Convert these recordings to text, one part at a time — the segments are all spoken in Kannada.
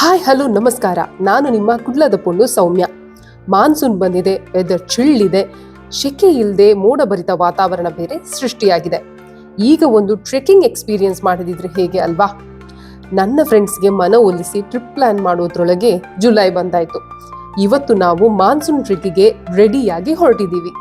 ಹಾಯ್ ಹಲೋ ನಮಸ್ಕಾರ. ನಾನು ನಿಮ್ಮ ಕುಡ್ಲದ ಪೊಣ್ಣು ಸೌಮ್ಯ. ಮಾನ್ಸೂನ್ ಬಂದಿದೆ, ವೆದರ್ ಚಿಳ್ಳಿದೆ, ಶೆಕೆ ಇಲ್ಲದೆ ಮೋಡಭರಿತ ವಾತಾವರಣ ಬೇರೆ ಸೃಷ್ಟಿಯಾಗಿದೆ. ಈಗ ಒಂದು ಟ್ರೆಕ್ಕಿಂಗ್ ಎಕ್ಸ್ಪೀರಿಯನ್ಸ್ ಮಾಡದಿದ್ರೆ ಹೇಗೆ ಅಲ್ವಾ? ನನ್ನ ಫ್ರೆಂಡ್ಸ್ಗೆ ಮನವೊಲಿಸಿ ಟ್ರಿಪ್ ಪ್ಲಾನ್ ಮಾಡೋದ್ರೊಳಗೆ ಜುಲೈ ಬಂದಾಯ್ತು. ಇವತ್ತು ನಾವು ಮಾನ್ಸೂನ್ ಟ್ರಿಕ್ಕಿಗೆ ರೆಡಿಯಾಗಿ ಹೊರಟಿದ್ದೀವಿ.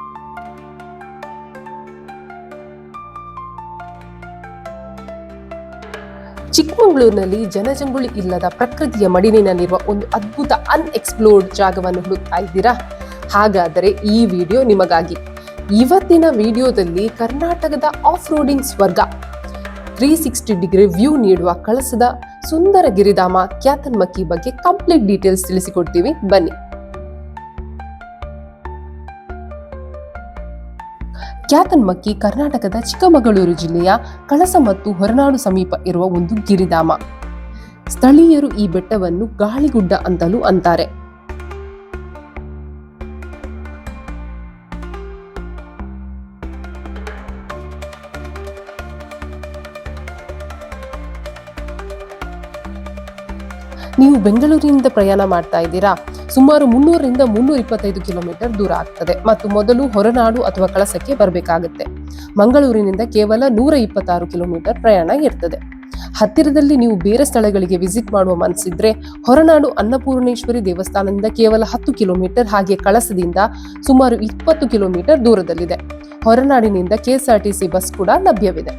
ಚಿಕ್ಕಮಗಳೂರಿನಲ್ಲಿ ಜನಜಂಗುಳಿ ಇಲ್ಲದ ಪ್ರಕೃತಿಯ ಮಡಿಲಿನಲ್ಲಿರುವ ಒಂದು ಅದ್ಭುತ ಅನ್ಎಕ್ಸ್ಪ್ಲೋರ್ಡ್ ಜಾಗವನ್ನು ಹುಡುಕ್ತಾ ಇದ್ದೀರಾ? ಹಾಗಾದರೆ ಈ ವಿಡಿಯೋ ನಿಮಗಾಗಿ. ಇವತ್ತಿನ ವಿಡಿಯೋದಲ್ಲಿ ಕರ್ನಾಟಕದ ಆಫ್ ರೋಡಿಂಗ್ ಸ್ವರ್ಗ 360 ಡಿಗ್ರಿ ವ್ಯೂ ನೀಡುವ ಕಳಸದ ಸುಂದರ ಗಿರಿಧಾಮ ಕ್ಯಾತನ್ಮಕ್ಕಿ ಬಗ್ಗೆ ಕಂಪ್ಲೀಟ್ ಡೀಟೇಲ್ಸ್ ತಿಳಿಸಿಕೊಡ್ತೀವಿ, ಬನ್ನಿ. ಕ್ಯಾತನ್ಮಕ್ಕಿ ಕರ್ನಾಟಕದ ಚಿಕ್ಕಮಗಳೂರು ಜಿಲ್ಲೆಯ ಕಳಸ ಮತ್ತು ಹೊರನಾಡು ಸಮೀಪ ಇರುವ ಒಂದು ಗಿರಿಧಾಮ. ಸ್ಥಳೀಯರು ಈ ಬೆಟ್ಟವನ್ನು ಗಾಳಿಗುಡ್ಡ ಅಂತಲೂ ಅಂತಾರೆ. ನೀವು ಬೆಂಗಳೂರಿನಿಂದ ಪ್ರಯಾಣ ಮಾಡ್ತಾ ಇದ್ದೀರಾ? ಸುಮಾರು 300ರಿಂದ 325 ಕಿಲೋಮೀಟರ್ ದೂರ ಆಗ್ತದೆ ಮತ್ತು ಮೊದಲು ಹೊರನಾಡು ಅಥವಾ ಕಳಸಕ್ಕೆ ಬರಬೇಕಾಗುತ್ತೆ. ಮಂಗಳೂರಿನಿಂದ ಕೇವಲ 126 ಕಿಲೋಮೀಟರ್ ಪ್ರಯಾಣ ಇರ್ತದೆ. ಹತ್ತಿರದಲ್ಲಿ ನೀವು ಬೇರೆ ಸ್ಥಳಗಳಿಗೆ ವಿಸಿಟ್ ಮಾಡುವ ಮನಸ್ಸಿದ್ರೆ ಹೊರನಾಡು ಅನ್ನಪೂರ್ಣೇಶ್ವರಿ ದೇವಸ್ಥಾನದಿಂದ ಕೇವಲ 10 ಕಿಲೋಮೀಟರ್, ಹಾಗೆ ಕಳಸದಿಂದ ಸುಮಾರು 20 ಕಿಲೋಮೀಟರ್ ದೂರದಲ್ಲಿದೆ. ಹೊರನಾಡಿನಿಂದ KSRTC ಬಸ್ ಕೂಡ ಲಭ್ಯವಿದೆ.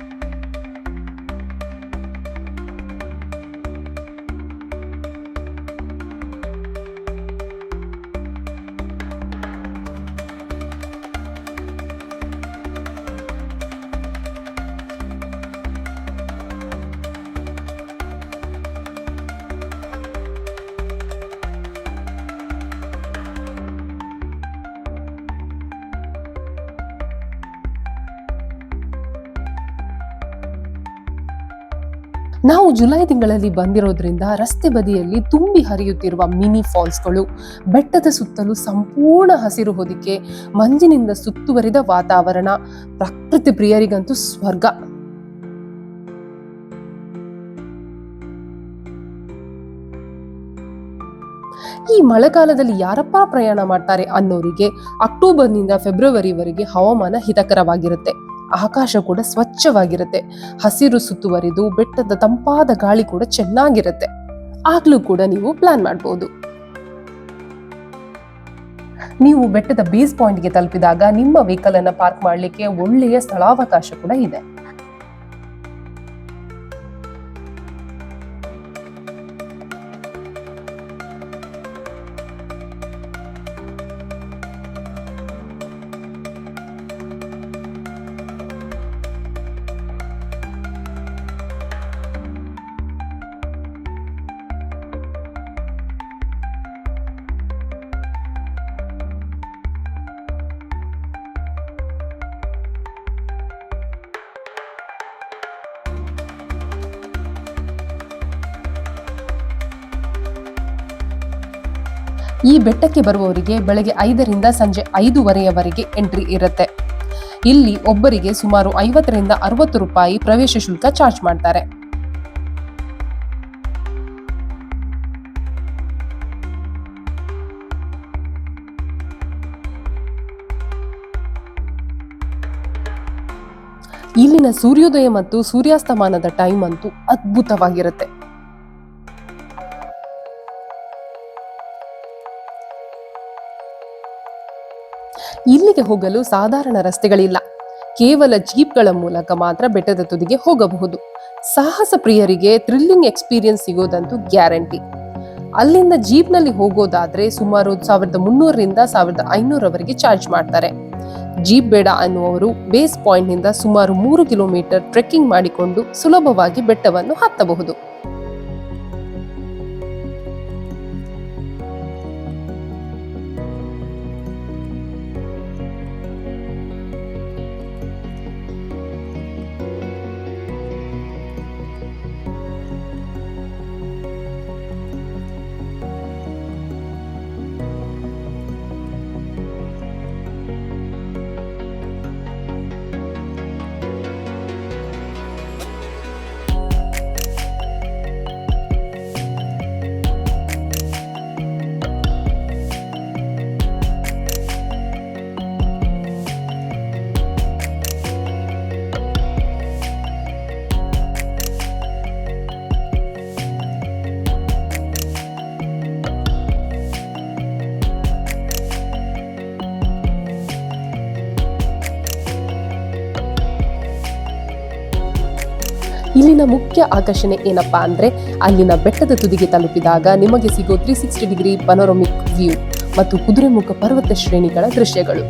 ನಾವು ಜುಲೈ ತಿಂಗಳಲ್ಲಿ ಬಂದಿರೋದ್ರಿಂದ ರಸ್ತೆ ಬದಿಯಲ್ಲಿ ತುಂಬಿ ಹರಿಯುತ್ತಿರುವ ಮಿನಿ ಫಾಲ್ಸ್ಗಳು, ಬೆಟ್ಟದ ಸುತ್ತಲೂ ಸಂಪೂರ್ಣ ಹಸಿರು ಹೊದಿಕೆ, ಮಂಜಿನಿಂದ ಸುತ್ತುವರಿದ ವಾತಾವರಣ ಪ್ರಕೃತಿ ಪ್ರಿಯರಿಗಂತೂ ಸ್ವರ್ಗ. ಈ ಮಳೆಗಾಲದಲ್ಲಿ ಯಾರಪ್ಪ ಪ್ರಯಾಣ ಮಾಡ್ತಾರೆ ಅನ್ನೋರಿಗೆ ಅಕ್ಟೋಬರ್ನಿಂದ ಫೆಬ್ರವರಿವರೆಗೆ ಹವಾಮಾನ ಹಿತಕರವಾಗಿರುತ್ತೆ. ಆಕಾಶ ಕೂಡ ಸ್ವಚ್ಛವಾಗಿರುತ್ತೆ. ಹಸಿರು ಸುತ್ತುವರಿದು ಬೆಟ್ಟದ ತಂಪಾದ ಗಾಳಿ ಕೂಡ ಚೆನ್ನಾಗಿರುತ್ತೆ. ಆಗ್ಲೂ ಕೂಡ ನೀವು ಪ್ಲಾನ್ ಮಾಡಬಹುದು. ನೀವು ಬೆಟ್ಟದ ಬೇಸ್ ಪಾಯಿಂಟ್ಗೆ ತಲುಪಿದಾಗ ನಿಮ್ಮ ವೆಹಿಕಲ್ ಅನ್ನ ಪಾರ್ಕ್ ಮಾಡಲಿಕ್ಕೆ ಒಳ್ಳೆಯ ಸ್ಥಳಾವಕಾಶ ಕೂಡ ಇದೆ. ಈ ಬೆಟ್ಟಕ್ಕೆ ಬರುವವರಿಗೆ ಬೆಳಗ್ಗೆ 5ರಿಂದ ಸಂಜೆ 5:30ವರೆಗೆ ಎಂಟ್ರಿ ಇರುತ್ತೆ. ಇಲ್ಲಿ ಒಬ್ಬರಿಗೆ ಸುಮಾರು 50ರಿಂದ 60 ರೂಪಾಯಿ ಪ್ರವೇಶ ಶುಲ್ಕ ಚಾರ್ಜ್ ಮಾಡ್ತಾರೆ. ಇಲ್ಲಿನ ಸೂರ್ಯೋದಯ ಮತ್ತು ಸೂರ್ಯಾಸ್ತಮಾನದ ಟೈಮ್ ಅಂತೂ ಅದ್ಭುತವಾಗಿರುತ್ತೆ. ಇಲ್ಲಿಗೆ ಹೋಗಲು ಸಾಧಾರಣ ರಸ್ತೆಗಳಿಲ್ಲ. ಕೇವಲ ಜೀಪ್ಗಳ ಮೂಲಕ ಮಾತ್ರ ಬೆಟ್ಟದ ತುದಿಗೆ ಹೋಗಬಹುದು. ಸಾಹಸ ಪ್ರಿಯರಿಗೆ ಥ್ರಿಲ್ಲಿಂಗ್ ಎಕ್ಸ್ಪೀರಿಯನ್ಸ್ ಸಿಗೋದಂತೂ ಗ್ಯಾರಂಟಿ. ಅಲ್ಲಿಂದ ಜೀಪ್ನಲ್ಲಿ ಹೋಗೋದಾದ್ರೆ ಸುಮಾರು 1300ರಿಂದ 1500ವರೆಗೆ ಚಾರ್ಜ್ ಮಾಡ್ತಾರೆ. ಜೀಪ್ ಬೇಡ ಅನ್ನುವರು ಬೇಸ್ ಪಾಯಿಂಟ್ ನಿಂದ ಸುಮಾರು 3 ಕಿಲೋಮೀಟರ್ ಟ್ರೆಕ್ಕಿಂಗ್ ಮಾಡಿಕೊಂಡು ಸುಲಭವಾಗಿ ಬೆಟ್ಟವನ್ನು ಹತ್ತಬಹುದು. ಇಲ್ಲಿನ ಮುಖ್ಯ ಆಕರ್ಷಣೆ ಏನಪ್ಪಾ ಅಂದ್ರೆ ಅಲ್ಲಿನ ಬೆಟ್ಟದ ತುದಿಗೆ ತಲುಪಿದಾಗ ನಿಮಗೆ ಸಿಗೋ 360 ಡಿಗ್ರಿ ಪನೋರಮಿಕ್ ವ್ಯೂ ಮತ್ತು ಕುದುರೆಮುಖ ಪರ್ವತ ಶ್ರೇಣಿಗಳ ದೃಶ್ಯಗಳು.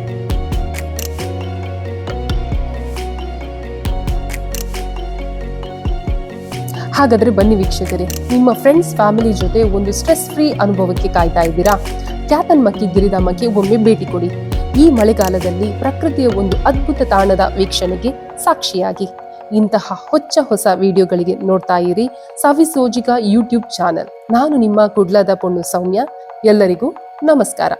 ಹಾಗಾದ್ರೆ ಬನ್ನಿ ವೀಕ್ಷಕರೇ, ನಿಮ್ಮ ಫ್ರೆಂಡ್ಸ್ ಫ್ಯಾಮಿಲಿ ಜೊತೆ ಒಂದು ಸ್ಟ್ರೆಸ್ ಫ್ರೀ ಅನುಭವಕ್ಕೆ ಕಾಯ್ತಾ ಇದ್ದೀರಾ? ಕ್ಯಾತನ್ಮಕ್ಕಿ ಗಿರಿಧಾಮಕ್ಕೆ ಒಮ್ಮೆ ಭೇಟಿ ಕೊಡಿ. ಈ ಮಳೆಗಾಲದಲ್ಲಿ ಪ್ರಕೃತಿಯ ಒಂದು ಅದ್ಭುತ ತಾಣದ ವೀಕ್ಷಣೆಗೆ ಸಾಕ್ಷಿಯಾಗಿ. ಇಂತಹ ಹೊಸ ವಿಡಿಯೋಗಳಿಗೆ ನೋಡ್ತಾ ಇರಿ ಸವಿಸೋಜಿಗ ಯೂಟ್ಯೂಬ್ ಚಾನೆಲ್. ನಾನು ನಿಮ್ಮ ಕುಡ್ಲದ ಪೊಣ್ಣು ಸೌಮ್ಯ. ಎಲ್ಲರಿಗೂ ನಮಸ್ಕಾರ.